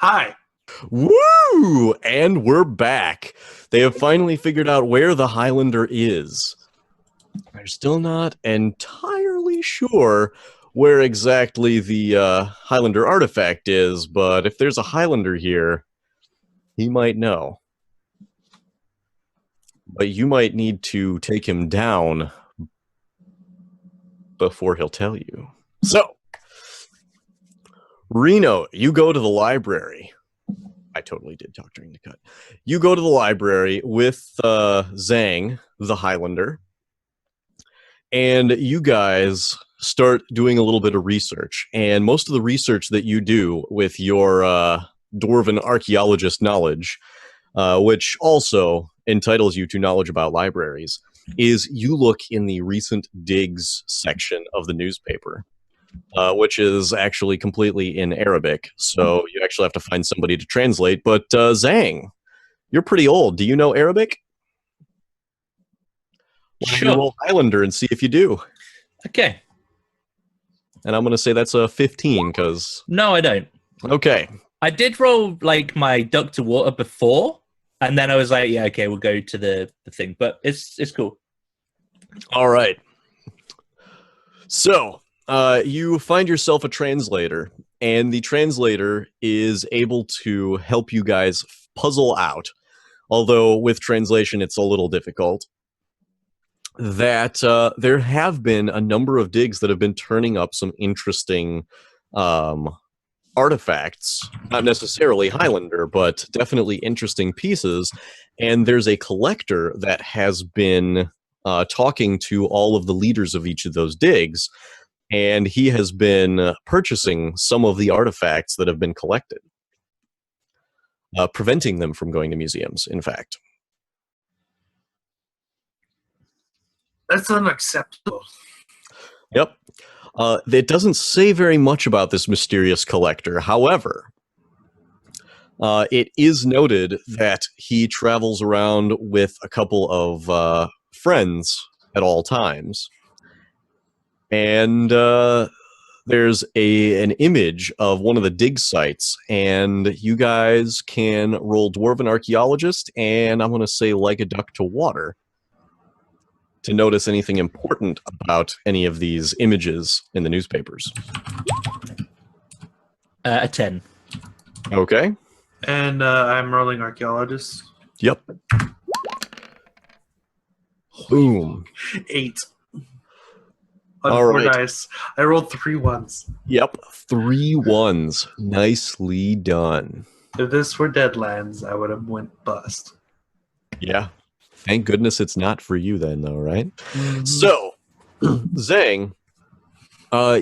Hi. Woo! And we're back. They have finally figured out where the Highlander is. They're still not entirely sure where exactly the Highlander artifact is, but if there's a Highlander here, he might know. But you might need to take him down before he'll tell you. So, Reno, you go to the library. I totally did talk during the cut. You go to the library with Zhang, the Highlander, and you guys start doing a little bit of research. And most of the research that you do with your dwarven archaeologist knowledge, which also entitles you to knowledge about libraries, is you look in the recent digs section of the newspaper. Which is actually completely in Arabic, so you actually have to find somebody to translate. But Zhang, you're pretty old. Do you know Arabic? Why don't you Sure. roll Highlander and see if you do? Okay. And I'm going to say that's a 15, because... No, I don't. Okay. I did roll, like, my duck to water before, and then I was like, yeah, okay, we'll go to the thing. But it's cool. All right. So... you find yourself a translator, and the translator is able to help you guys puzzle out, although with translation it's a little difficult, that there have been a number of digs that have been turning up some interesting artifacts, not necessarily Highlander, but definitely interesting pieces, and there's a collector that has been talking to all of the leaders of each of those digs, and he has been purchasing some of the artifacts that have been collected, preventing them from going to museums, in fact. That's unacceptable. Yep. It doesn't say very much about this mysterious collector. However, it is noted that he travels around with a couple of friends at all times. And there's an image of one of the dig sites, and you guys can roll Dwarven Archaeologist, and I'm going to say like a duck to water, to notice anything important about any of these images in the newspapers. A 10. Okay. And I'm rolling archaeologist. Yep. Boom. 8. On All 4 right. dice. I rolled 3 ones. Yep. 3 ones. Nicely done. If this were Deadlands, I would have went bust. Yeah. Thank goodness it's not for you then, though, right? Mm-hmm. So, Zhang,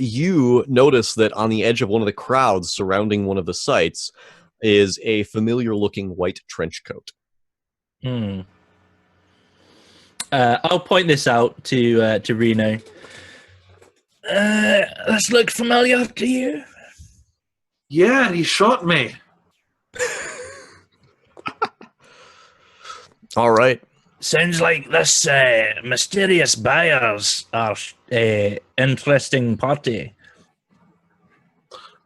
you notice that on the edge of one of the crowds surrounding one of the sites is a familiar-looking white trench coat. I'll point this out to Reno. This look familiar to you? Yeah, he shot me. All right. Sounds like this mysterious buyers are a interesting party.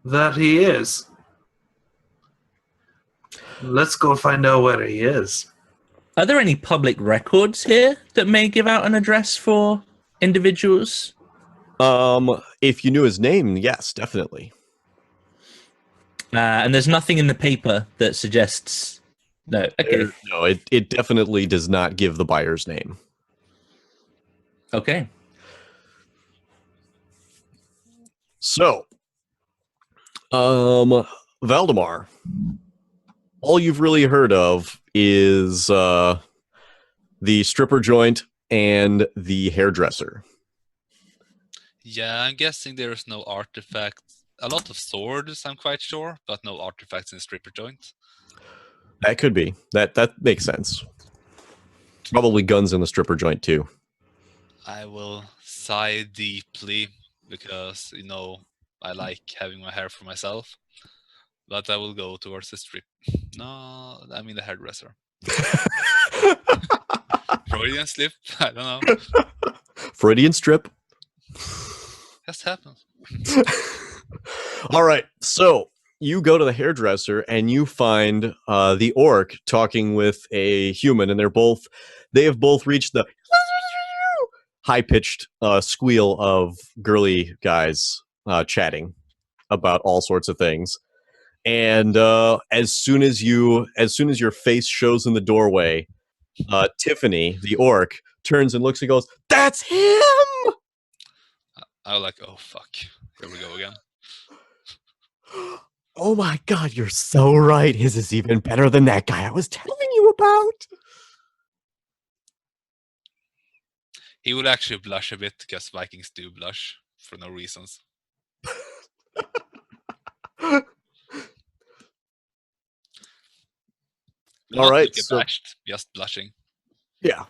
That he is. Let's go find out where he is. Are there any public records here that may give out an address for individuals? If you knew his name, yes, definitely. And there's nothing in the paper that suggests... No, okay. No, it definitely does not give the buyer's name. Okay. So, Valdemar, all you've really heard of is the stripper joint and the hairdresser. Yeah, I'm guessing there's no artifacts. A lot of swords, I'm quite sure, but no artifacts in stripper joint. That could be. That makes sense. Probably guns in the stripper joint, too. I will sigh deeply because, you know, I like having my hair for myself. But I will go towards the strip. No, I mean the hairdresser. Freudian slip? I don't know. Freudian strip. Just happens. All right. So, you go to the hairdresser and you find the orc talking with a human, and they have both reached the high-pitched squeal of girly guys chatting about all sorts of things. And as soon as your face shows in the doorway, Tiffany, the orc, turns and looks and goes, "That's him!" I was like, oh fuck, here we go again. Oh my god, you're so right. His is even better than that guy I was telling you about. He would actually blush a bit because Vikings do blush for no reasons. All right, Not so abashed, just blushing. yeah,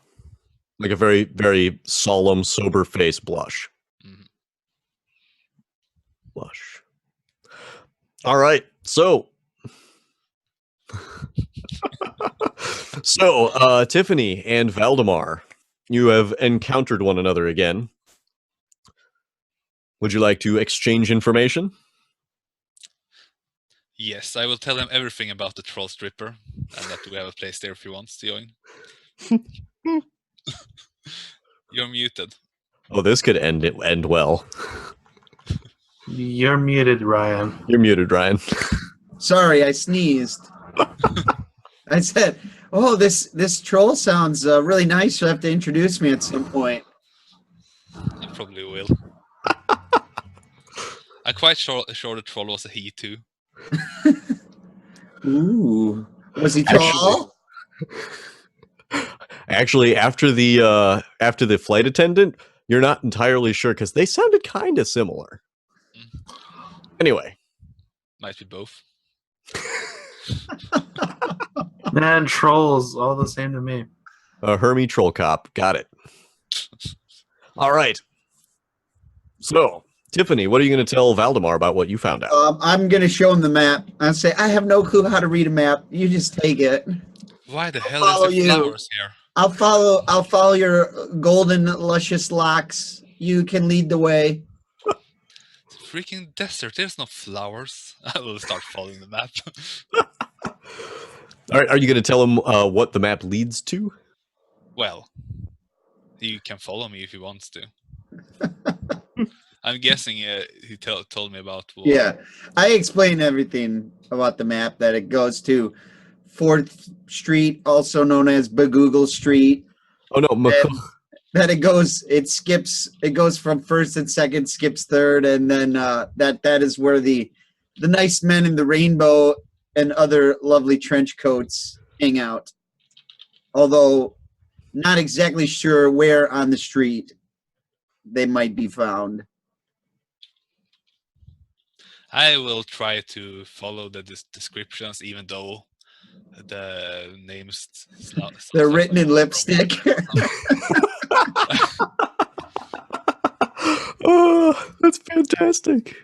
like a very, very solemn, sober face blush. Mhm. Blush. All right, so Tiffany and Valdemar, you have encountered one another again. Would you like to exchange information? Yes, I will tell him everything about the troll stripper, and that we have a place there if he wants to join. You're muted. Oh, this could end well. You're muted, Ryan. You're muted, Ryan. Sorry, I sneezed. I said, "Oh, this troll sounds really nice. You'll have to introduce me at some point." I probably will. I'm quite sure the troll was a he too. Ooh, was he tall? Actually, after the flight attendant, you're not entirely sure because they sounded kind of similar. Anyway, Might be both. Man, trolls, all the same to me. Hermie Troll Cop, got it. All right. So, Tiffany, what are you going to tell Valdemar about what you found out? I'm gonna show him the map. I say, "I have no clue how to read a map. You just take it. Why the hell follow is there you. flowers here? I'll follow your golden, luscious locks. You can lead the way." It's a freaking desert. There's no flowers. I will start following the map. Are you going to tell him what the map leads to? Well, he can follow me if he wants to. I'm guessing he told me about what. Yeah, I explained everything about the map. That it goes to 4th Street, also known as Bagoogle Street. Oh no, That it goes from 1st and 2nd, skips 3rd, and then that is where the nice men in the rainbow and other lovely trench coats hang out. Although not exactly sure where on the street they might be found. I will try to follow the descriptions, even though the names They're written in lipstick. Oh, that's fantastic.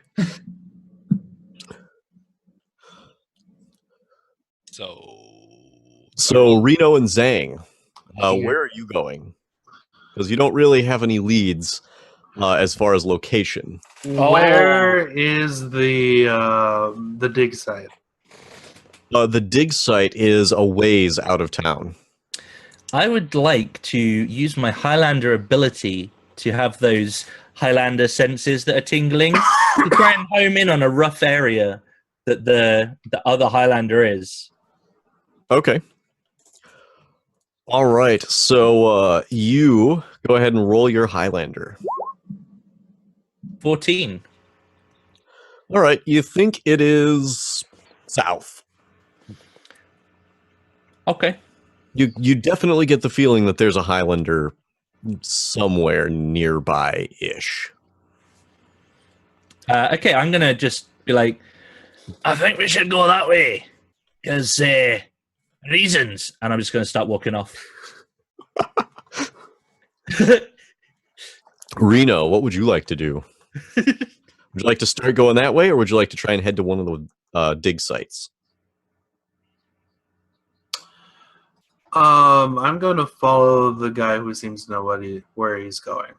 So Reno and Zhang, where are you going? Because you don't really have any leads as far as location. Where is the dig site? The dig site is a ways out of town. I would like to use my Highlander ability to have those Highlander senses that are tingling to try and home in on a rough area that the other Highlander is. Okay. All right. So you go ahead and roll your Highlander. 14. All right. You think it is south. Okay. You definitely get the feeling that there's a Highlander somewhere nearby-ish. Okay, I'm going to just be like, I think we should go that way. Because reasons. And I'm just going to start walking off. Reno, what would you like to do? Would you like to start going that way, or would you like to try and head to one of the dig sites? I'm going to follow the guy who seems to know where he's going.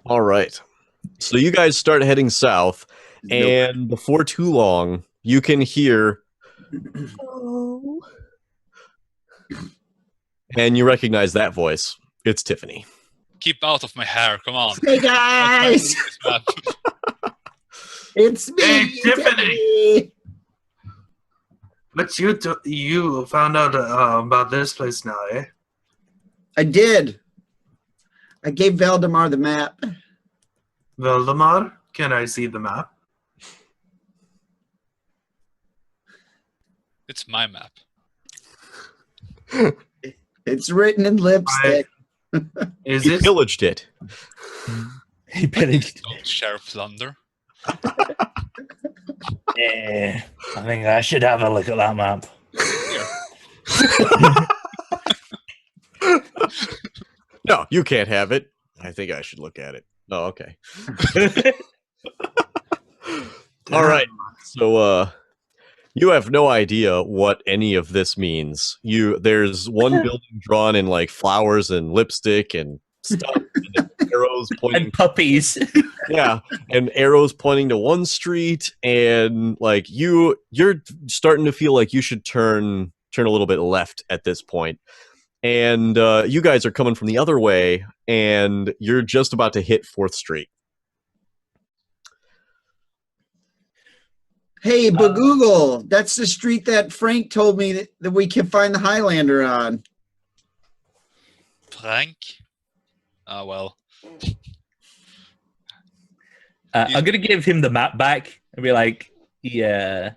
All right. So you guys start heading south, And before too long, you can hear, "Oh." And you recognize that voice. It's Tiffany. Keep out of my hair. Come on. Hey I'm trying to guys, read this map. it's me, Hey, Tiffany. Tiffany. But you found out about this place now, eh? I did. I gave Valdemar the map. Valdemar, can I see the map? It's my map. It's written in lipstick. Is He it? pillaged it. He pillaged. Don't share plunder. Yeah, I think I should have a look at that map. No, you can't have it. I think I should look at it. Oh, okay. All right. So, you have no idea what any of this means. There's one building drawn in like flowers and lipstick and stuff, and arrows pointing. And puppies. Yeah, and arrows pointing to one street, and like you're starting to feel like you should turn a little bit left at this point. And you guys are coming from the other way, and you're just about to hit 4th Street. Hey, Bagoogle, that's the street that Frank told me that we can find the Highlander on. Frank? Ah, well. I'm gonna give him the map back and be like, "Yeah,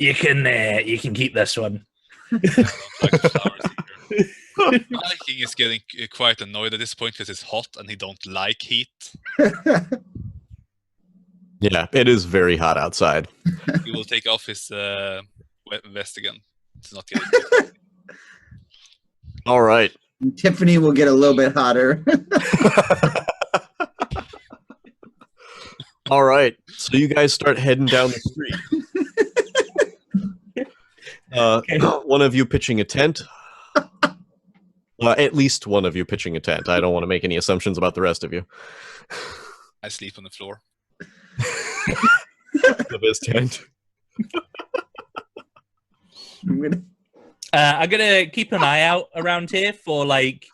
you can keep this one." I don't like the flowers either. Viking is getting quite annoyed at this point because it's hot and he don't like heat. Yeah, it is very hot outside. He will take off his vest again. It's not getting All right. And Tiffany will get a little bit hotter. All right. So you guys start heading down the street. One of you pitching a tent. At least one of you pitching a tent. I don't want to make any assumptions about the rest of you. I sleep on the floor. Of his tent. I'm I'm gonna keep an eye out around here for like,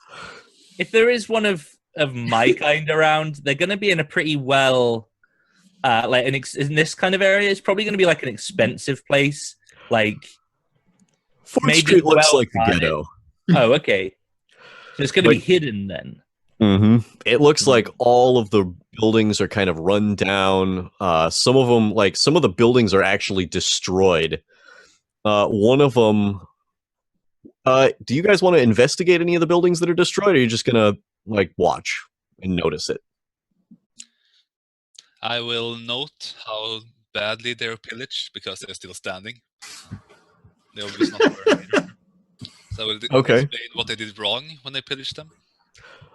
if there is one of my kind around, they're gonna be in a pretty well, like in this kind of area. It's probably gonna be like an expensive place, like 4th maybe Street looks like the well-guarded. ghetto. Oh, okay. So it's gonna be hidden then. Mm-hmm. It looks like all of the buildings are kind of run down. Some of them, like some of the buildings, are actually destroyed. One of them. Do you guys want to investigate any of the buildings that are destroyed, or are you just gonna like watch and notice it? I will note how badly they're pillaged because they're still standing. They're obviously not burned either. So I will Okay. explain what they did wrong when they pillaged them.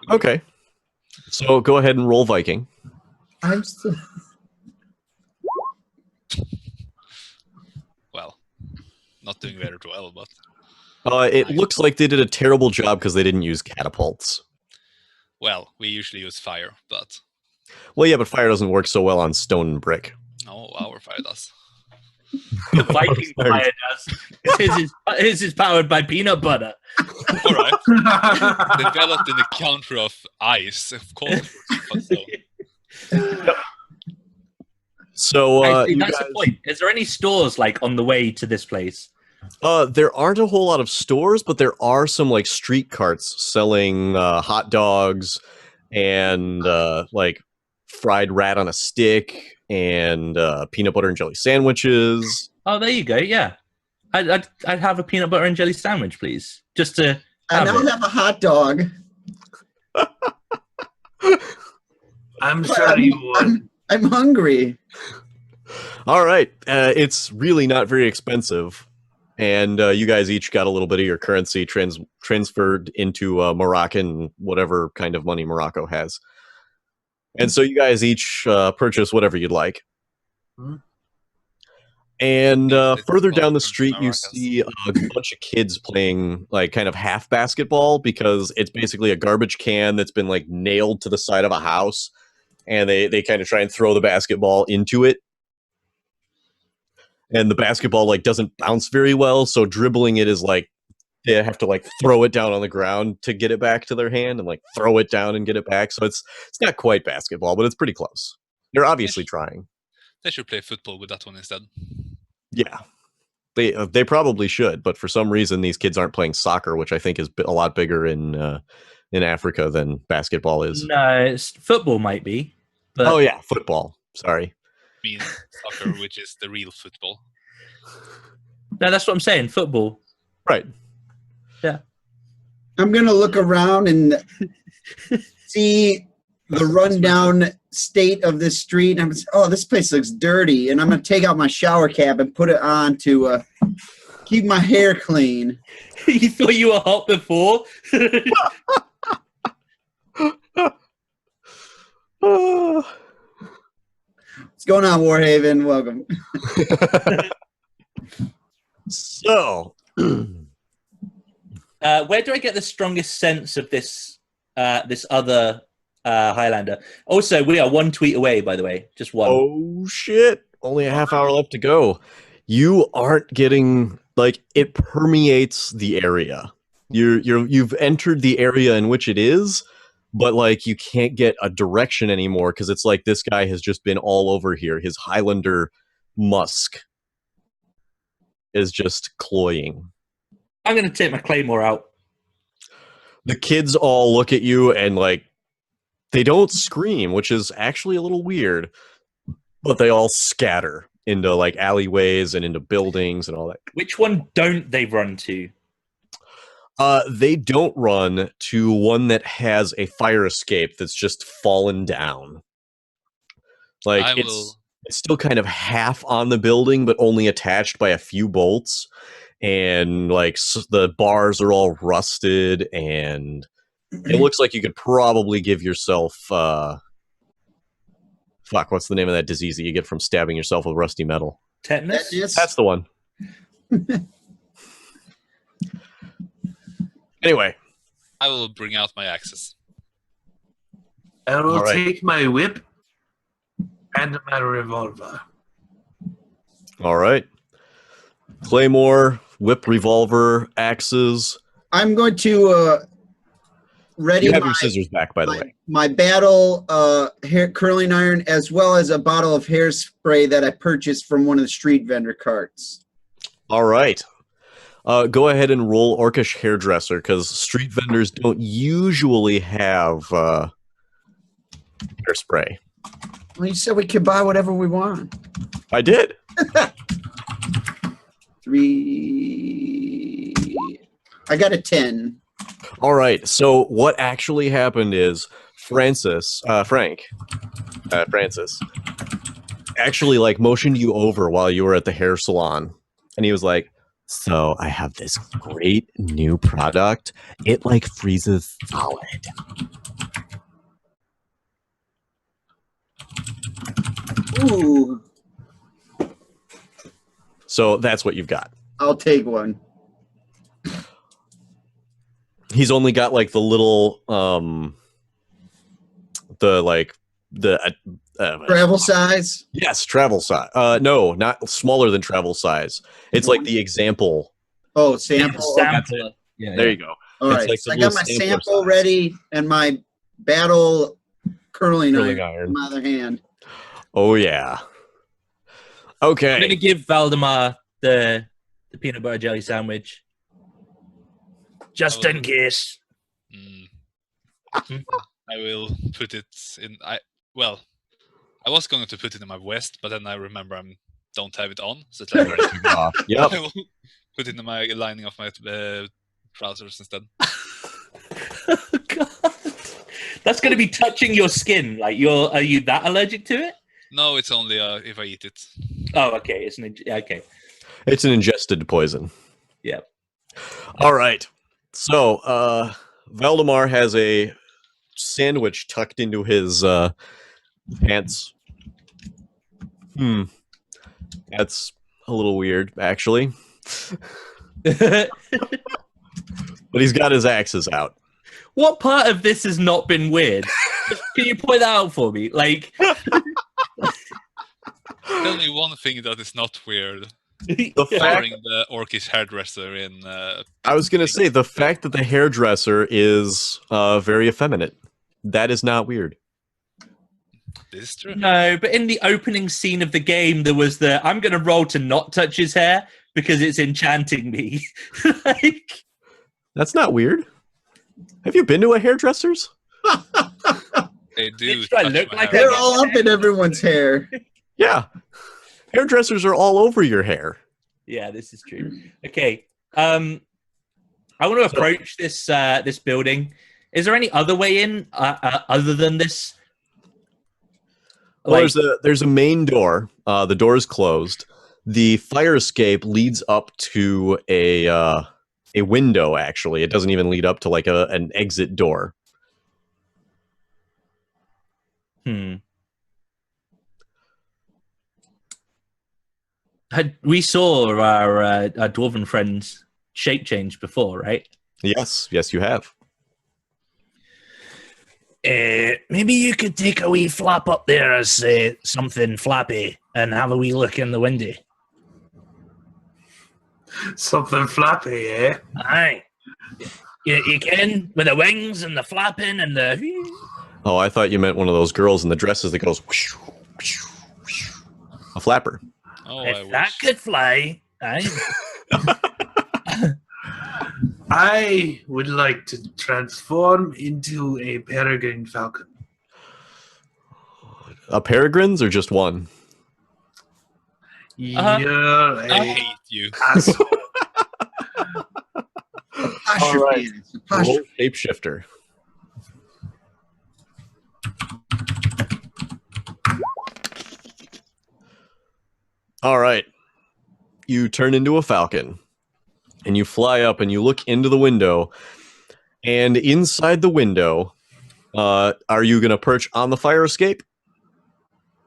Okay. So go ahead and roll Viking. still. Well, not doing very well, but It looks like they did a terrible job because they didn't use catapults. well, we usually use fire, but Well, yeah, but fire doesn't work so well on stone and brick. no, our fire does. The Viking fire does. His is powered by peanut butter. All right, developed in the country of ice, of course. But so, So Actually, you that's guys, the point. Is there any stores like on the way to this place? there aren't a whole lot of stores, but there are some like street carts selling hot dogs and like fried rat on a stick and peanut butter and jelly sandwiches. Oh, there you go. Yeah, I'd have a peanut butter and jelly sandwich, please, just to And have I'll it. have a hot dog. I'm sure you would. I'm hungry. All right, it's really not very expensive, and you guys each got a little bit of your currency transferred into Moroccan, whatever kind of money Morocco has, and so you guys each purchase whatever you'd like. Mhm. And It's further down the Moroccan street, you Maracas. see a bunch of kids playing like kind of half basketball because it's basically a garbage can that's been like nailed to the side of a house, and they kind of try and throw the basketball into it. and the basketball like doesn't bounce very well, so dribbling it is like they have to like throw it down on the ground to get it back to their hand and like throw it down and get it back. So it's not quite basketball, but it's pretty close. They're obviously trying. They should play football with that one instead. Yeah. They probably should, but for some reason these kids aren't playing soccer, which I think is a lot bigger in Africa than basketball is. No, it's football might be. But Oh yeah, football. Sorry. I mean, soccer, which is the real football. no, that's what I'm saying. Football. Right. I'm gonna look around and see the rundown state of this street. And this place looks dirty. And I'm gonna take out my shower cap and put it on to keep my hair clean. You thought you were hot before? What's going on, Warhaven? Welcome. So, where do I get the strongest sense of this this other Highlander? Also, we are 1 tweet away, by the way. Just one. oh shit! Only a half hour left to go. You aren't getting like it permeates the area. You've entered the area in which it is, but like you can't get a direction anymore because it's like this guy has just been all over here. His Highlander musk is just cloying. I'm going to take my claymore out. The kids all look at you and like they don't scream, which is actually a little weird, but they all scatter into like alleyways and into buildings and all that. Which one don't they run to? They don't run to one that has a fire escape that's just fallen down. Like it's still kind of half on the building, but only attached by a few bolts. And like the bars are all rusted, and it looks like you could probably give yourself what's the name of that disease that you get from stabbing yourself with rusty metal? Tetanus? That's the one. Anyway, I will bring out my axes. I will All right. take my whip and my revolver. all right. Claymore, whip, revolver, axes. I'm going to ready You have your scissors back, by the way. my battle hair curling iron, as well as a bottle of hairspray that I purchased from one of the street vendor carts. All right. Go ahead and roll Orcish Hairdresser, because street vendors don't usually have hairspray. Well, you said we could buy whatever we want. I did. 3. I got a 10. All right. So what actually happened is Francis actually like motioned you over while you were at the hair salon, and he was like, "So I have this great new product. It like freezes solid." Ooh, So that's what you've got. I'll take one. He's only got like the little Travel size? yes, travel size. No, not smaller than travel size. It's like the example. Oh, sample. Sampler. Yeah, There you go. All It's right, like so the I got my little sampler sample size. ready and my battle curling Curling iron in iron. my other hand. Oh yeah. I'm going to Okay. give Valdemar the peanut butter jelly sandwich. Just in case. I will put it in. I was going to put it in my vest, but then I remember I don't have it on, so it's like, Yep. I will put it in my lining of my trousers instead. Oh, God. That's going to be touching your skin. Like, are you that allergic to it? No, it's only if I eat it. Oh, okay. Okay. It's an ingested poison. Yep. All right. So, Valdemar has a sandwich tucked into his pants. That's a little weird, actually. But he's got his axes out. What part of this has not been weird? Can you point that out for me? Like, Tell me one thing that is not weird. The fact Following the orcish hairdresser in. I was going to say the fact that the hairdresser is very effeminate. That is not weird. This is true. No, but in the opening scene of the game, there was the I'm going to roll to not touch his hair because it's enchanting me. Like, That's not weird. Have you been to a hairdresser's? They do. Bitch, do I touch look my like hair. They're all up in everyone's hair. Yeah. Hairdressers are all over your hair. yeah, this is true. Okay, I want to approach this this building. Is there any other way in other than this? Well, there's a main door. The door is closed. The fire escape leads up to a window. Actually, it doesn't even lead up to like an exit door. We saw our dwarven friend's shape change before, right? Yes, you have. Maybe you could take a wee flap up there as something flappy and have a wee look in the window. Something flappy, eh? Aye. You can, with the wings and the flapping and the... Oh, I thought you meant one of those girls in the dresses that goes whoosh, whoosh, whoosh. A flapper. Oh, I If that wish. could fly, aye. I would like to transform into a peregrine falcon. A peregrine's or just one? You're I a hate you. asshole. Apostrophe. It's apostrophe. Roll shapeshifter. All right. You turn into a falcon and you fly up and you look into the window. And inside the window, are you going to perch on the fire escape?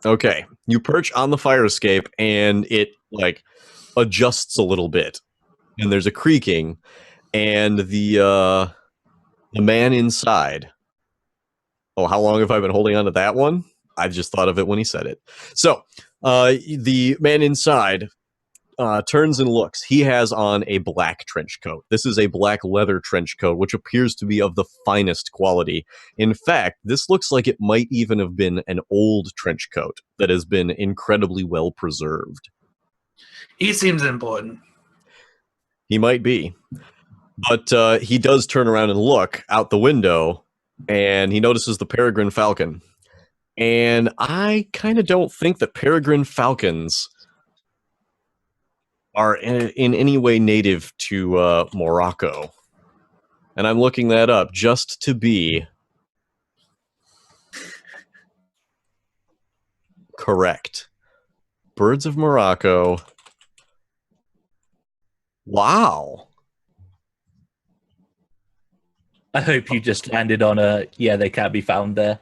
Okay. You perch on the fire escape and it like adjusts a little bit. And there's a creaking and the man inside. Oh, how long have I been holding on to that one? I've just thought of it when he said it. So, the man inside turns and looks. He has on a black trench coat. This is a black leather trench coat, which appears to be of the finest quality. In fact, this looks like it might even have been an old trench coat that has been incredibly well preserved. He seems important. He might be. But he does turn around and look out the window, and he notices the peregrine falcon. And I kind of don't think that peregrine falcons are in any way native to Morocco. And I'm looking that up just to be correct. Birds of Morocco. Wow. I hope you just landed on a they can't be found there.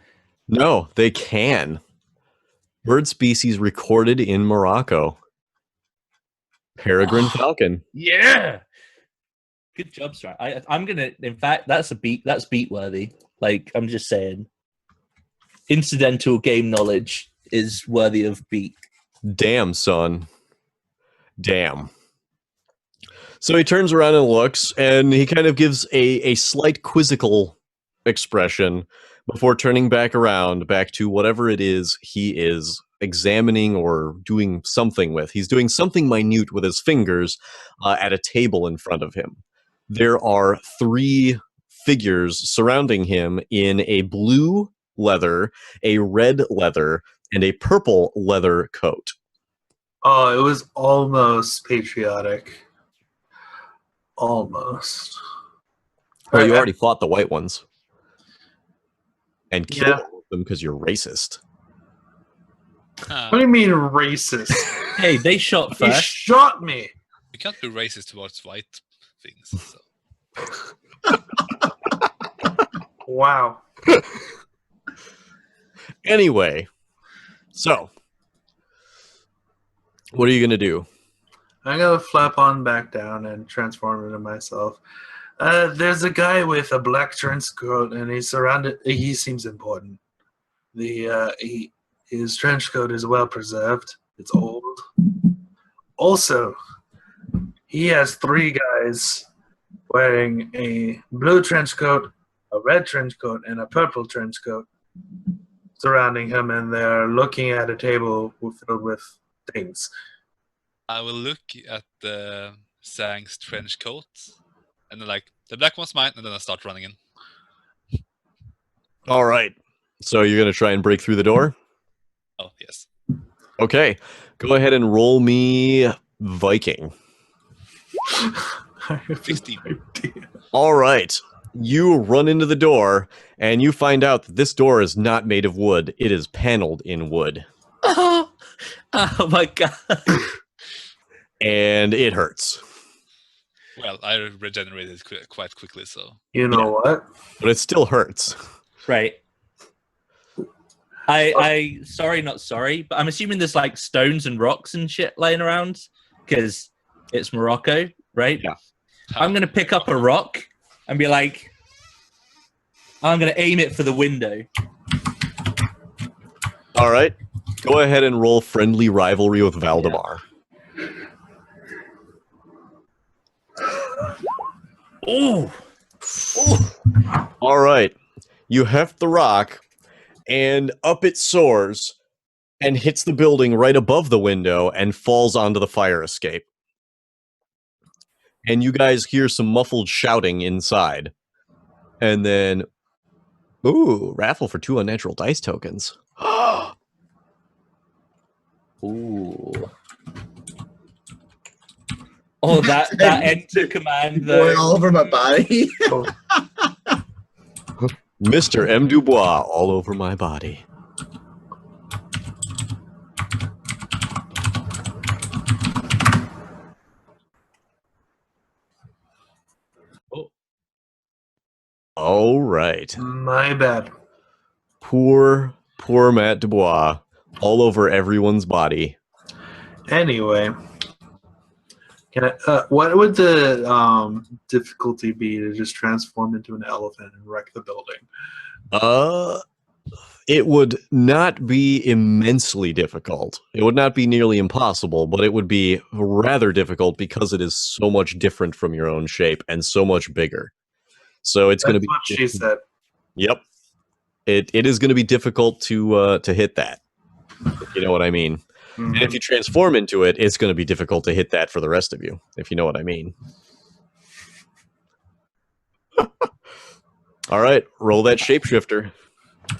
No, they can. Bird species recorded in Morocco. Peregrine falcon. Yeah. Good job, sir. I'm gonna. In fact, that's beat worthy. Like I'm just saying, incidental game knowledge is worthy of beat. Damn, son. Damn. So he turns around and looks, and he kind of gives a slight quizzical expression before turning back around, back to whatever it is he is examining or doing something with. He's doing something minute with his fingers at a table in front of him. There are 3 figures surrounding him in a blue leather, a red leather, and a purple leather coat. Oh, it was almost patriotic. Almost. Well, you already fought the white ones. And killed Yeah. all of them because you're racist. Huh. What do you mean racist? Hey, they shot He first. shot me. You can't be racist towards white things. So. Wow. Anyway, so what are you going to do? I'm gonna flap on back down and transform into myself. There's a guy with a black trench coat, and he's surrounded. He seems important. His trench coat is well preserved. It's old. Also, he has 3 guys wearing a blue trench coat, a red trench coat, and a purple trench coat surrounding him, and they're looking at a table filled with things. I will look at the Zhang's trench coat, and then like, the black one's mine, and then I start running in. All right. So you're going to try and break through the door? Oh, yes. Okay. Go ahead and roll me Viking. I have 16. no idea. All right. You run into the door, and you find out that this door is not made of wood. It is paneled in wood. Oh my god. And it hurts. Well, I regenerated quite quickly, so. You know what? But it still hurts. Right. I sorry, not sorry, but I'm assuming there's like stones and rocks and shit laying around because it's Morocco, right? Yeah. I'm gonna pick up a rock and be like, I'm gonna aim it for the window. All right. Go ahead and roll friendly rivalry with Valdemar. Oh, All right. You heft the rock, and up it soars and hits the building right above the window and falls onto the fire escape. And you guys hear some muffled shouting inside. And then, ooh, raffle for 2 unnatural dice tokens. ooh. Oh, that enter command Boy, though. all over my body. Mr. M. Dubois all over my body. Oh. All right. My bad. Poor Matt Dubois all over everyone's body. Anyway, can I, what would the difficulty be to just transform into an elephant and wreck the building? It would not be immensely difficult. It would not be nearly impossible, but it would be rather difficult because it is so much different from your own shape and so much bigger. So it's going to That's be. what she said. Yep. It is going to be difficult to hit that. If you know what I mean. Mhm. And if you transform into it, it's going to be difficult to hit that for the rest of you, if you know what I mean. All right, roll that shapeshifter.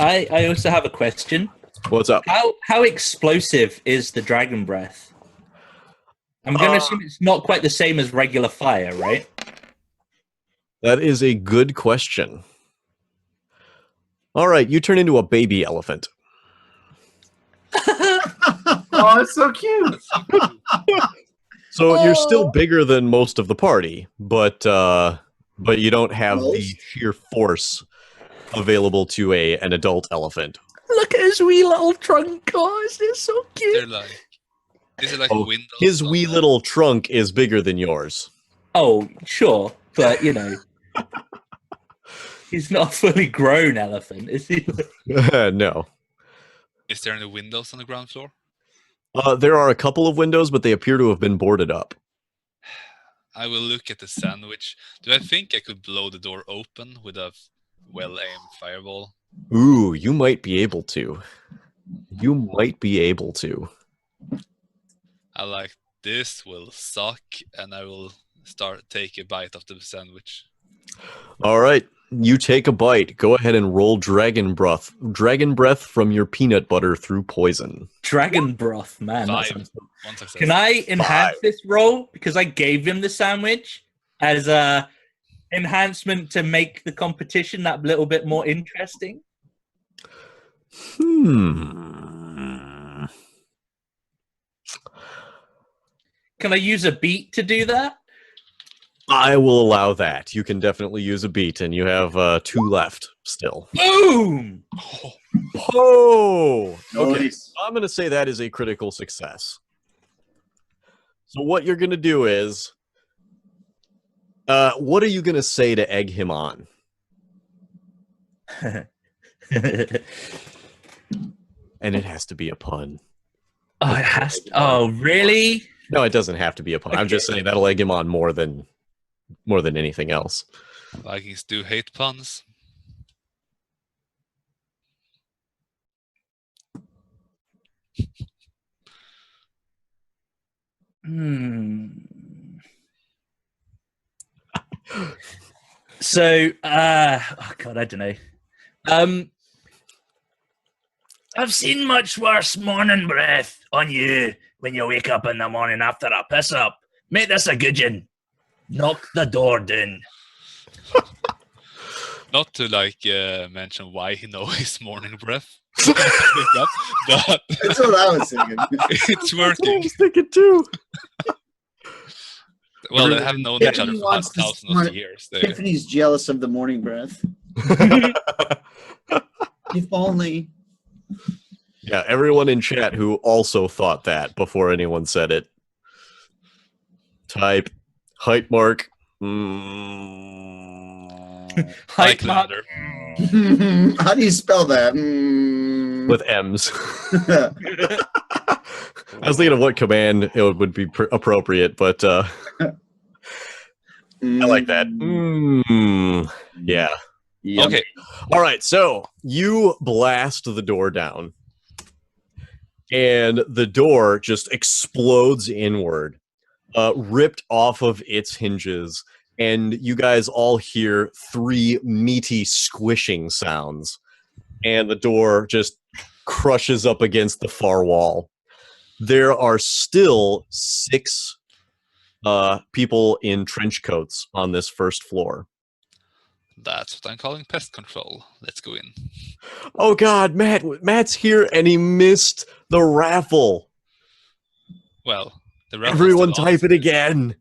I also have a question. What's up? How explosive is the dragon breath? I'm going to assume it's not quite the same as regular fire, right? That is a good question. All right, you turn into a baby elephant. Oh, it's so cute. That's so cool. So you're still bigger than most of the party, but you don't have the Most? sheer force available to an adult elephant. Look at his wee little trunk. Oh, it's so They're cute. like, is it like Oh, windows? his on wee the- little trunk is bigger than yours. Oh, sure, but you know, he's not a fully grown elephant, is he? No. Is there any windows on the ground floor? There are a couple of windows, but they appear to have been boarded up. I will look at the sandwich. Do I think I could blow the door open with a well-aimed fireball? Ooh, you might be able to. You might be able to. I like, this will suck, and I will take a bite of the sandwich. All right, you take a bite. Go ahead and roll dragon breath. Dragon breath from your peanut butter through poison. Dragon broth, man. that 5. sounds- One success. Can I enhance this roll because I gave him the sandwich as a enhancement to make the competition that little bit more interesting? Can I use a beat to do that? I will allow that. You can definitely use a beat, and you have 2 left still. Boom! Oh, Oh! Okay, Nice. I'm going to say that is a critical success. So what you're going to do is, what are you going to say to egg him on? And it has to be a pun. Oh, it has. Oh, really? No, it doesn't have to be a pun. I'm just saying that'll egg him on more than anything else. Vikings do hate puns. So, oh God, I don't know. I've seen much worse morning breath on you when you wake up in the morning after a piss up. Make this a good one. Knock the door down. Not to mention why he knows his morning breath. But That's what I was thinking. it's working. I was thinking too. Well, they have known each other Tiffany for wants to thousands smart- of years. Tiffany's jealous of the morning breath. If only. Yeah, everyone in chat who also thought that before anyone said it. Type height mark. Height mark. Highlander. How do you spell that? With M's. I was thinking of what command it would be appropriate, but I like that. Yeah. Yep. Okay. All right, so you blast the door down, and the door just explodes inward, ripped off of its hinges, and you guys all hear 3 meaty squishing sounds, and the door just crushes up against the far wall. There are still 6 people in trench coats on this first floor. That's what I'm calling pest control. Let's go in. Oh God, Matt's here and he missed the raffle. Well, the raffle's Everyone still type on. it again.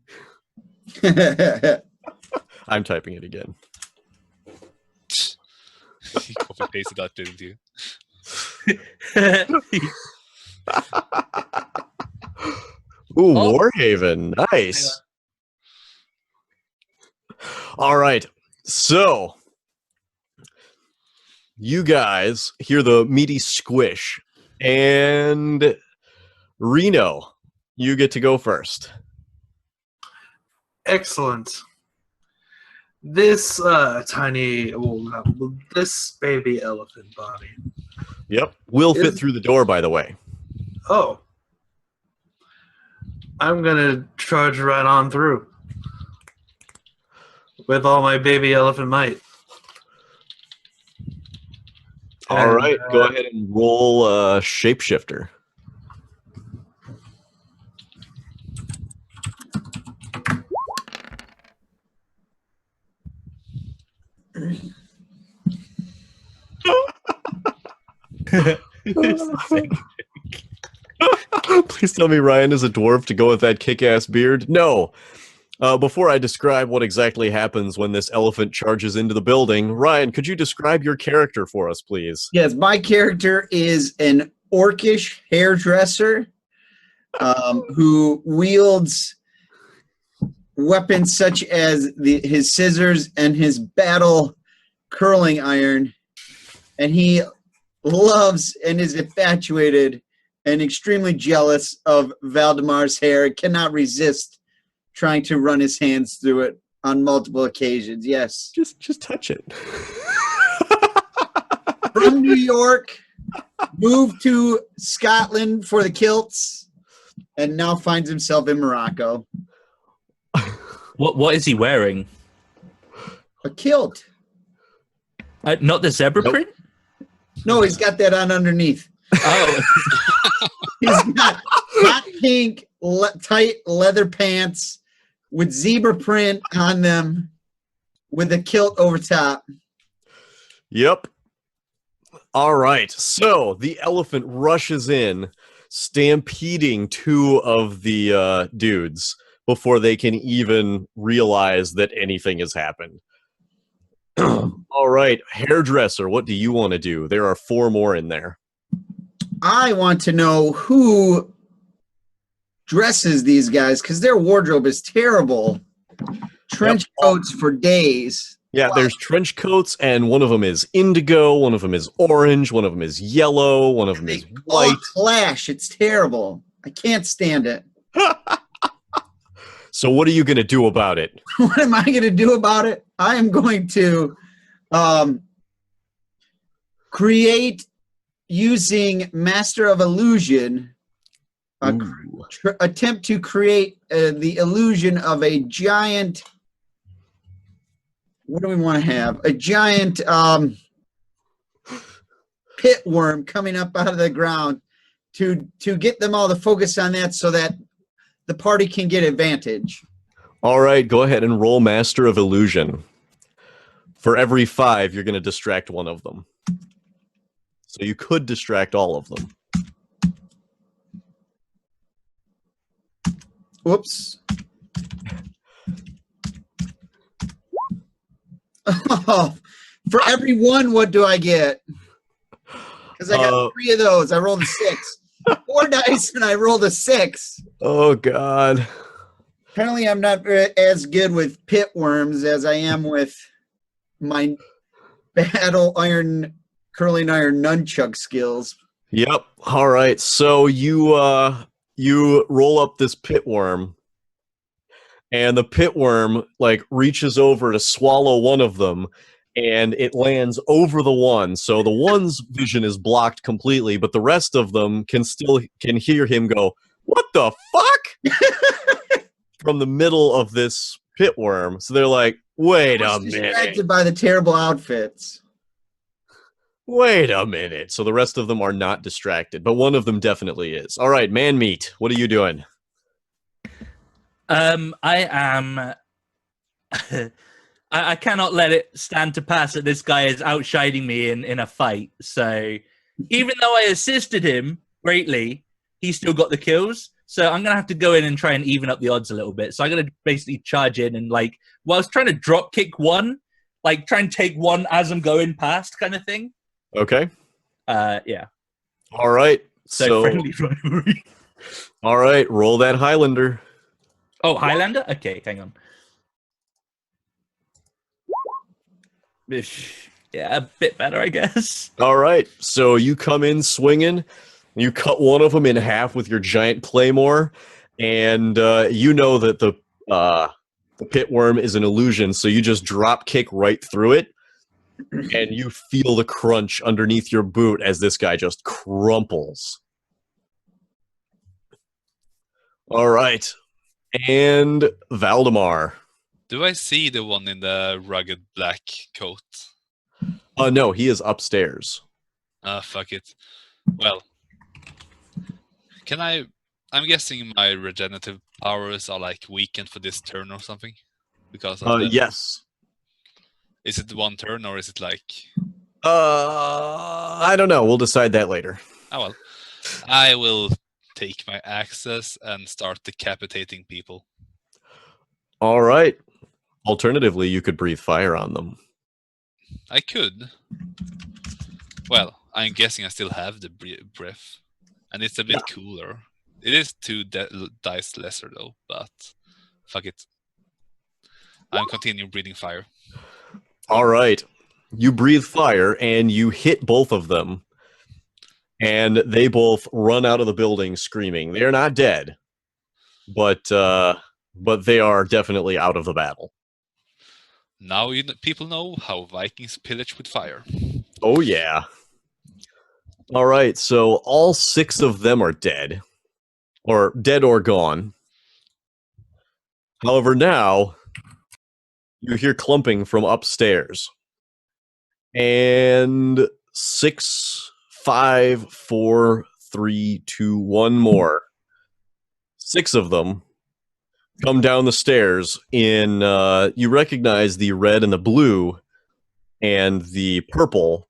I'm typing it again. You copy pasted that, didn't you? Ooh, Oh. Warhaven. Nice. All right. So, you guys hear the meaty squish, and Reno, you get to go first. Excellent. This this baby elephant body. Yep. Will fit Is- through the door, by the way. Oh. I'm gonna charge right on through. With all my baby elephant might. All And, right. Go ahead and roll shapeshifter. Please tell me Ryan is a dwarf to go with that kick-ass beard. No. Before I describe what exactly happens when this elephant charges into the building, Ryan, could you describe your character for us, please? Yes, my character is an orcish hairdresser who wields weapons such as his scissors and his battle curling iron, and he loves and is infatuated and extremely jealous of Valdemar's hair. Cannot resist trying to run his hands through it on multiple occasions. Yes. Just touch it. From New York, moved to Scotland for the kilts, and now finds himself in Morocco. What is he wearing? A kilt. Not the zebra Nope. print? No, he's got that on underneath. Oh, He's got hot pink, tight leather pants with zebra print on them with a kilt over top. Yep. All right. So the elephant rushes in, stampeding 2 of the dudes before they can even realize that anything has happened. All right. Hairdresser, what do you want to do? There are 4 more in there. I want to know who dresses these guys because their wardrobe is terrible. Trench coats for days. Yeah, Wow. there's trench coats, and one of them is indigo, one of them is orange, one of them is yellow, one of them is They all white. clash. It's terrible. I can't stand it. So what are you going to do about it? What am I going to do about it? I am going to create, using Master of Illusion, Ooh. attempt to create the illusion of a giant. What do we want to have? A giant pit worm coming up out of the ground to get them all to focus on that so that the party can get advantage. All right, go ahead and roll Master of Illusion. For every 5, you're going to distract one of them. So you could distract all of them. Whoops. Oh, for every 1, what do I get? Because I got 3 of those. I rolled a 6. 4 dice and I rolled a 6. Oh, God. Apparently, I'm not as good with pit worms as I am with my battle iron, curling iron nunchuck skills. Yep. All right. So you roll up this pit worm, and the pit worm like reaches over to swallow one of them, and it lands over the one. So the one's vision is blocked completely, but the rest of them can hear him go, "What the fuck?" from the middle of this pit worm. So they're like, "Wait a minute." Distracted by the terrible outfits. Wait a minute. So the rest of them are not distracted, but one of them definitely is. All right, man meat. What are you doing? I am. I cannot let it stand to pass that this guy is outshining me in a fight. So even though I assisted him greatly, he still got the kills. So I'm gonna have to go in and try and even up the odds a little bit. So I'm gonna basically charge in and like, whilst trying to drop kick one, like try and take one as I'm going past, kind of thing. Okay. Yeah. All right. So friendly rivalry. All right, roll that Highlander. Oh, Highlander? Okay, hang on. Yeah, a bit better, I guess. All right. So you come in swinging. You cut one of them in half with your giant claymore, and you know that the pit worm is an illusion. So you just drop kick right through it, and you feel the crunch underneath your boot as this guy just crumples. All right, and Valdemar. Do I see the one in the rugged black coat? No, he is upstairs. Fuck it. Well, can I... I'm guessing my regenerative powers are like weakened for this turn or something? Because of the... Yes. Is it 1 turn or is it like... I don't know. We'll decide that later. Oh well. I will take my axes and start decapitating people. All right. Alternatively, you could breathe fire on them. I could. Well, I'm guessing I still have the breath. And it's a bit cooler. It is 2 dice lesser though, but fuck it. I'm continuing breathing fire. All right. You breathe fire and you hit both of them. And they both run out of the building screaming. They're not dead, but they are definitely out of the battle. Now people know how Vikings pillage with fire. Oh, yeah. All right, so all 6 of them are dead. Or dead or gone. However, now you hear clumping from upstairs. And 6, 5, 4, 3, 2, 1 more. 6 of them come down the stairs in, you recognize the red and the blue and the purple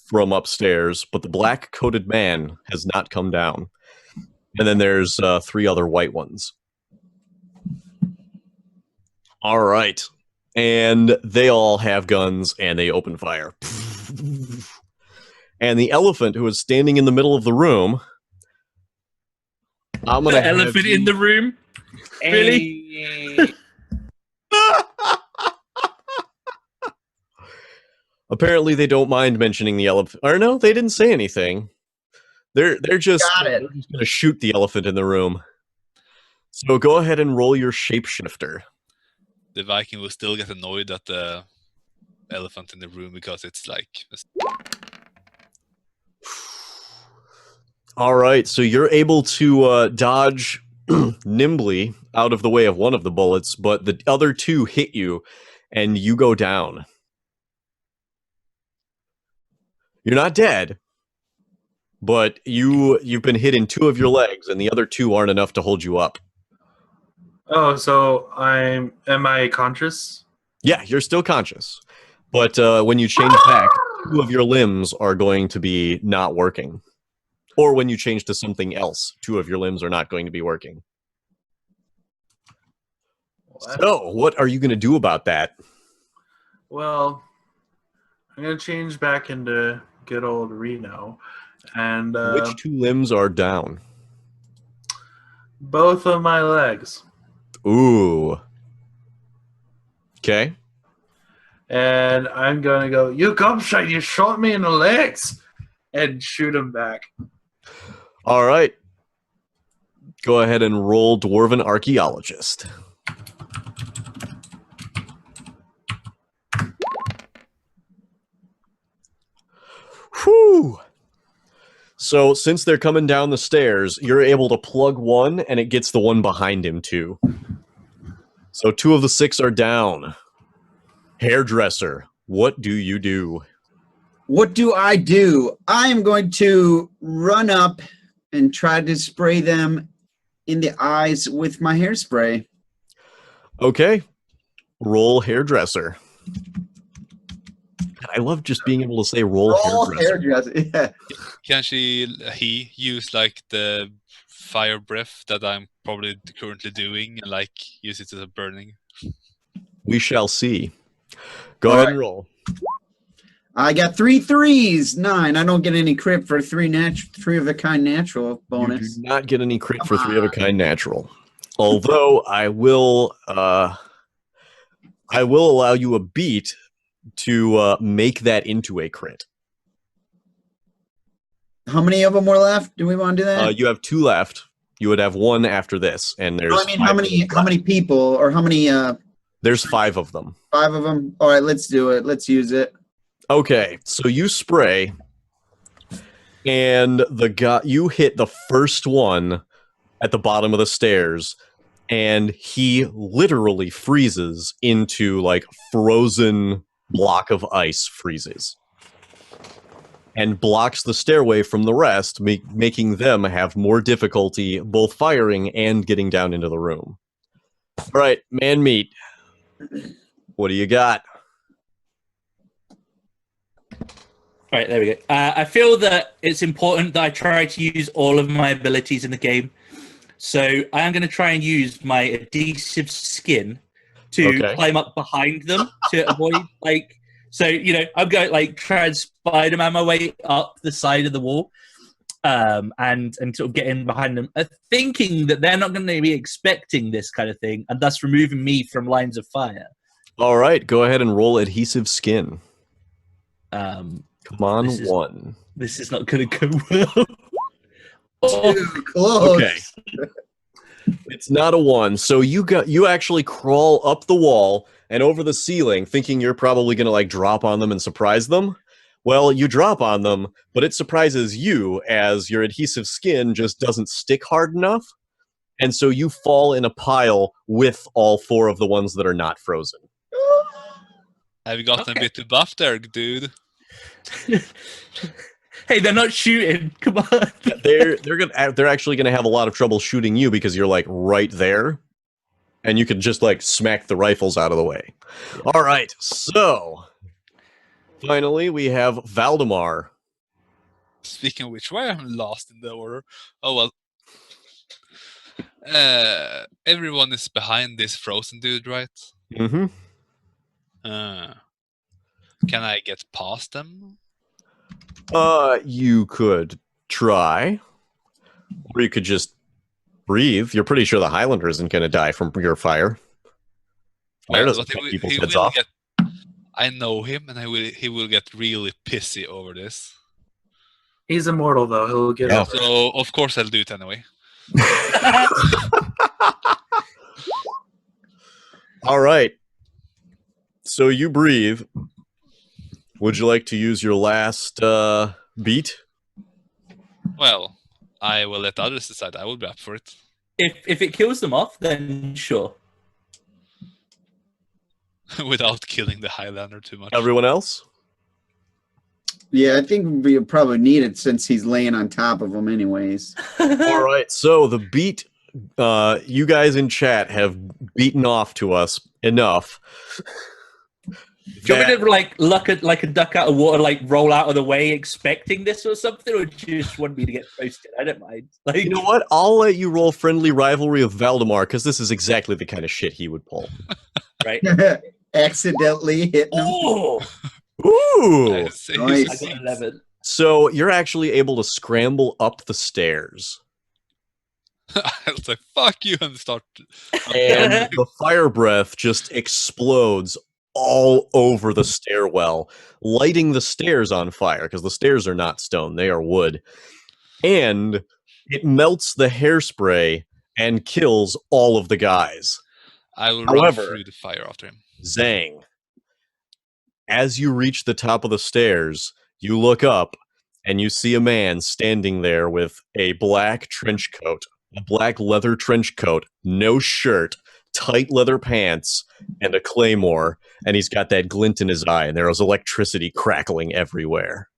from upstairs, but the black-coated man has not come down. And then there's 3 other white ones. All right. And they all have guns, and they open fire. And the elephant, who is standing in the middle of the room... I'm gonna The elephant in the room? Really? Apparently, they don't mind mentioning the elephant. Or no, they didn't say anything. They're just Got it. they're just going to shoot the elephant in the room. So go ahead and roll your shapeshifter. The Viking will still get annoyed at the elephant in the room because it's like All right, so you're able to dodge nimbly out of the way of one of the bullets, but the other two hit you, and you go down. You're not dead, but you've been hit in 2 of your legs, and the other 2 aren't enough to hold you up. Oh, so am I conscious? Yeah, you're still conscious, but when you change back, 2 of your limbs are going to be not working. Or when you change to something else, 2 of your limbs are not going to be working. What? So, what are you going to do about that? Well, I'm gonna change back into good old Reno, and Which 2 limbs are down? both of my legs. Ooh. Okay. And I'm gonna go, you gumshite, you shot me in the legs, and shoot him back. All right. Go ahead and roll Dwarven Archaeologist. Whew. So, since they're coming down the stairs, you're able to plug one, and it gets the one behind him, too. So, 2 of the 6 are down. Hairdresser, what do you do? What do? I am going to run up and try to spray them in the eyes with my hairspray. Okay. Roll Hairdresser. I love just being able to say roll Hairdresser. Yeah. can he use like the fire breath that I'm probably currently doing and like use it as a burning? We shall see. Go All ahead right. and roll. I got 3 3s, 9. I don't get any crit for 3 of a kind natural You bonus. do not get any crit for 3 of a kind natural. Although I will allow you a beat to make that into a crit. How many of them were left? Do we want to do that? You have 2 left. You would have 1 after this, and there's. No, I mean, how many people or how many? There's 5 of them. 5 of them. All right, let's do it. Let's use it. Okay, so you spray, and you hit the first one at the bottom of the stairs, and he literally freezes into like frozen block of ice freezes, and blocks the stairway from the rest, making them have more difficulty both firing and getting down into the room. All right, man meat. What do you got? All right, there we go. I feel that it's important that I try to use all of my abilities in the game. So I am going to try and use my adhesive skin to climb up behind them to avoid, like, so, you know, I'm going like try and Spider-Man my way up the side of the wall and sort of get in behind them, thinking that they're not going to be expecting this kind of thing and thus removing me from lines of fire. All right, go ahead and roll adhesive skin. Come on, one. This is not going to go well. Too close. Okay. It's not a 1. So you actually crawl up the wall and over the ceiling, thinking you're probably going to like drop on them and surprise them. Well, you drop on them, but it surprises you as your adhesive skin just doesn't stick hard enough. And so you fall in a pile with all 4 of the ones that are not frozen. Have you gotten a bit too buff there, dude? Hey, they're not shooting. Come on. They're actually gonna have a lot of trouble shooting you because you're like right there, and you can just like smack the rifles out of the way. Yeah. All right, so finally we have Valdemar. Speaking of which, why am I lost in the order? Oh well. Everyone is behind this frozen dude, right? Mm-hmm. Can I get past them? You could try. Or you could just breathe. You're pretty sure the Highlander isn't going to die from your fire. Fire doesn't take people's heads off. I know him, and he will get really pissy over this. He's immortal, though. He'll get Yeah. over it. So of course I'll do it anyway. All right. So you breathe. Would you like to use your last beat? Well, I will let others decide. I will be up for it. If it kills them off, then sure. Without killing the Highlander too much. Everyone else? Yeah, I think we probably need it since he's laying on top of him anyways. All right. So the beat, you guys in chat have beaten off to us enough. Do you want me to like a duck out of water, like roll out of the way, expecting this or something, or do you just want me to get roasted? I don't mind. Like, You know what? I'll let you roll friendly rivalry with Valdemar because this is exactly the kind of shit he would pull. right? Accidentally hitting him. Oh, Ooh! Nice. I got 11. So you're actually able to scramble up the stairs, I was like, "Fuck you!" and start. and the fire breath just explodes all over the stairwell, lighting the stairs on fire because the stairs are not stone; they are wood, and it melts the hairspray and kills all of the guys. I will However- run through the fire after him. Zang, as you reach the top of the stairs, you look up and you see a man standing there with a black trench coat, a black leather trench coat, no shirt, tight leather pants, and a claymore, and he's got that glint in his eye, and there is electricity crackling everywhere.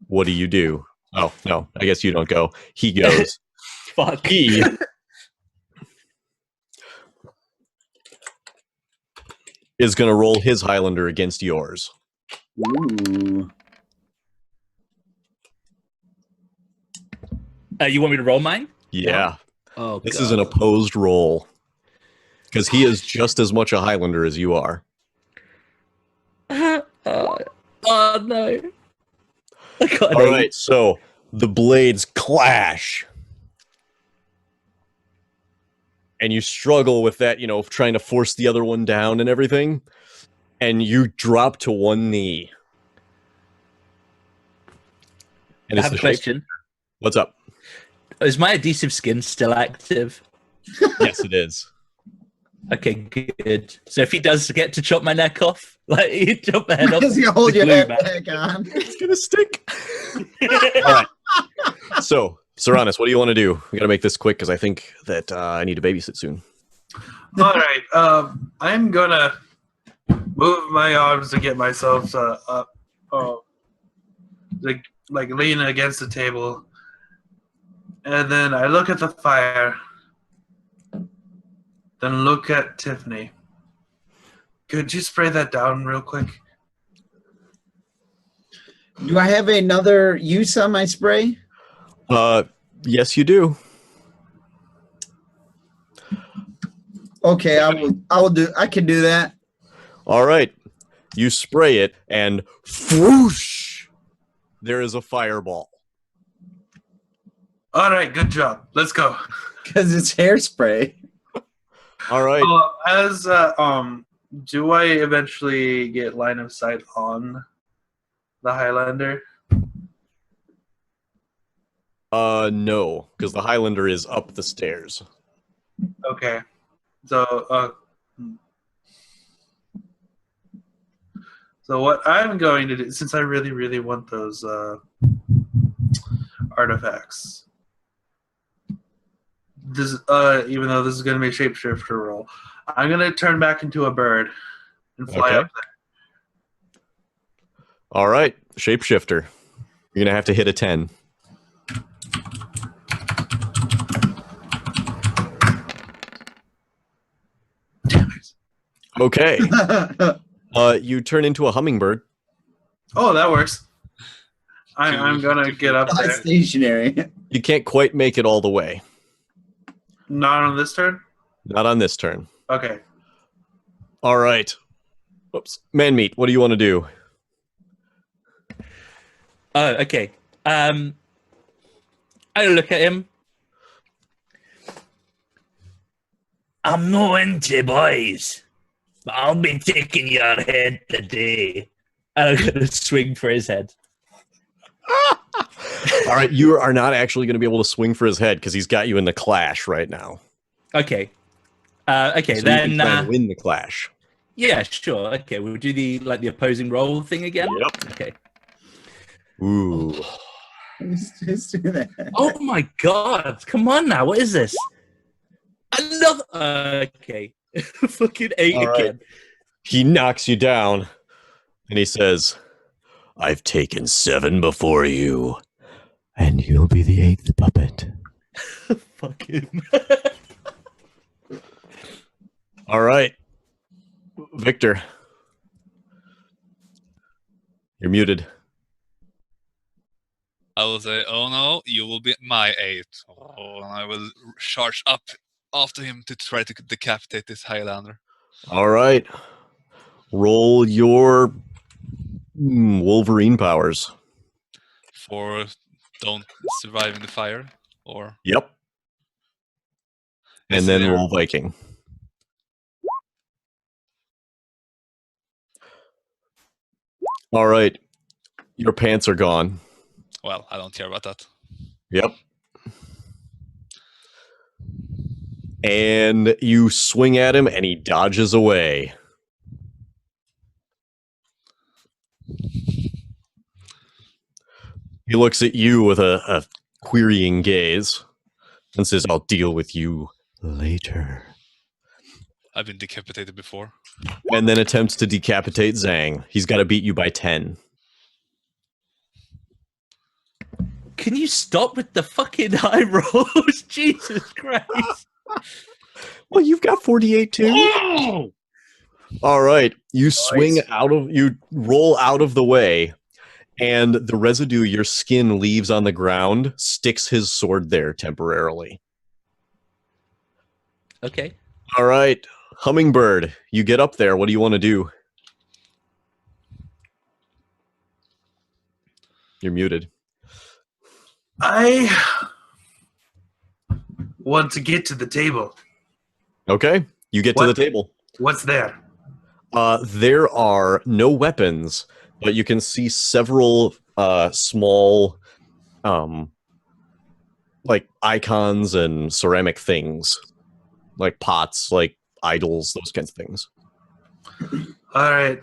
What do you do? Oh, no, I guess you don't go. He goes. Fuck. He is going to roll his Highlander against yours. Ooh. You want me to roll mine? Yeah. Oh, This is an opposed roll. Because he is just as much a Highlander as you are. oh no. I got an All 8. right, so the blades clash. And you struggle with that, trying to force the other one down and everything. And you drop to one knee. And I it's have the a shape- question. What's up? Is my adhesive skin still active? Yes, it is. Okay, good. So if he does get to chop my neck off, like you chop my head off, Does he hold the your glue head back. back on? It's going to stick. All right. So, Saranis, what do you want to do? We got to make this quick because I think that I need to babysit soon. All right. I'm gonna move my arms to get myself up, like lean against the table, and then I look at the fire. Then look at Tiffany. Could you spray that down real quick? Do I have another use on my spray? Yes, you do. Okay, I can do that. All right. You spray it, and whoosh! There is a fireball. All right, good job. Let's go. Because it's hairspray. All right. Do I eventually get line of sight on the Highlander? No, because the Highlander is up the stairs. Okay. So what I'm going to do, since I really, really want those artifacts, this even though this is going to be a shapeshifter roll, I'm going to turn back into a bird and fly Okay. up there. All right, shapeshifter. You're gonna have to hit a 10. Damn it. Okay. You turn into a hummingbird. Oh, that works. I'm going to get up there. Stationary. You can't quite make it all the way. Not on this turn? Not on this turn. Okay. All right. Whoops. Manmeat, what do you want to do? Oh, okay. I look at him. I'm no into boys, but I'll be taking your head today. And I'm going to swing for his head. All right, you are not actually going to be able to swing for his head because he's got you in the clash right now. Okay. So you can try and win the clash. Yeah, sure. Okay, we'll do the opposing roll thing again. Yep. Okay. Ooh. Just do that. Oh my god! Come on now. What is this? Another. Okay. Fucking 8 All right. again. He knocks you down, and he says, "I've taken 7 before you, and you'll be the 8th puppet." Fuck him. All right, Victor, you're muted. I will say, "Oh no, you will be my 8." Oh, and I will charge up after him to try to decapitate this Highlander. All right, roll your Wolverine powers. For don't survive in the fire, or Yep. And Is then there- roll Viking. All right, your pants are gone. well, I don't care about that. Yep. And you swing at him, and he dodges away. He looks at you with a querying gaze and says, "I'll deal with you later." I've been decapitated before. And then attempts to decapitate Zhang. He's got to beat you by 10. Can you stop with the fucking high rolls? Jesus Christ. Well, you've got 48 too. Oh! All right. You swing you roll out of the way, and the residue your skin leaves on the ground sticks his sword there temporarily. Okay. All right. Hummingbird, you get up there. What do you want to do? You're muted. I want to get to the table. Okay. You get to the What? table. What's there? There are no weapons, but you can see several small like icons and ceramic things, like pots, like idols, those kinds of things. All right.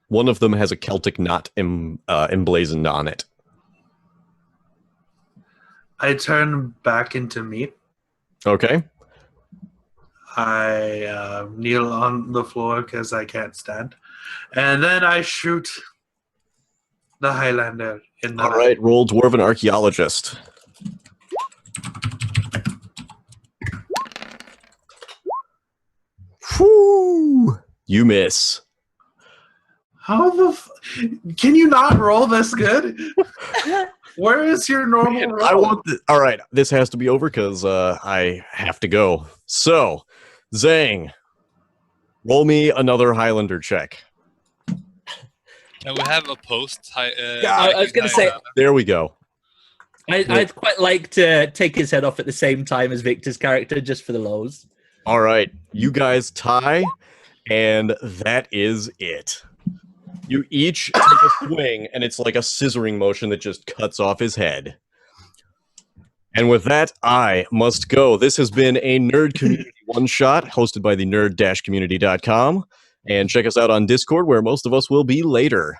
One of them has a Celtic knot emblazoned on it. I turn back into meat. Okay. I kneel on the floor because I can't stand, and then I shoot the Highlander in the All right. Roll Dwarven Archaeologist. Whew! You miss. How the? Can you not roll this good? Where is your normal roll? I want all right, this has to be over because I have to go. So, Zhang, roll me another Highlander check. Can we have a post? I was going to say, There we go. I'd quite like to take his head off at the same time as Victor's character, just for the lols. All right, you guys tie, and that is it. You each take a swing, and it's like a scissoring motion that just cuts off his head. And with that, I must go. This has been a Nerd Community one-shot hosted by the nerd-community.com. And check us out on Discord, where most of us will be later.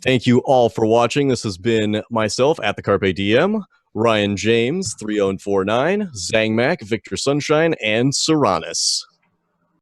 Thank you all for watching. This has been myself at the Carpe Diem, Ryan James, 3049, Zhang Mac, Victor Sunshine, and Serranus.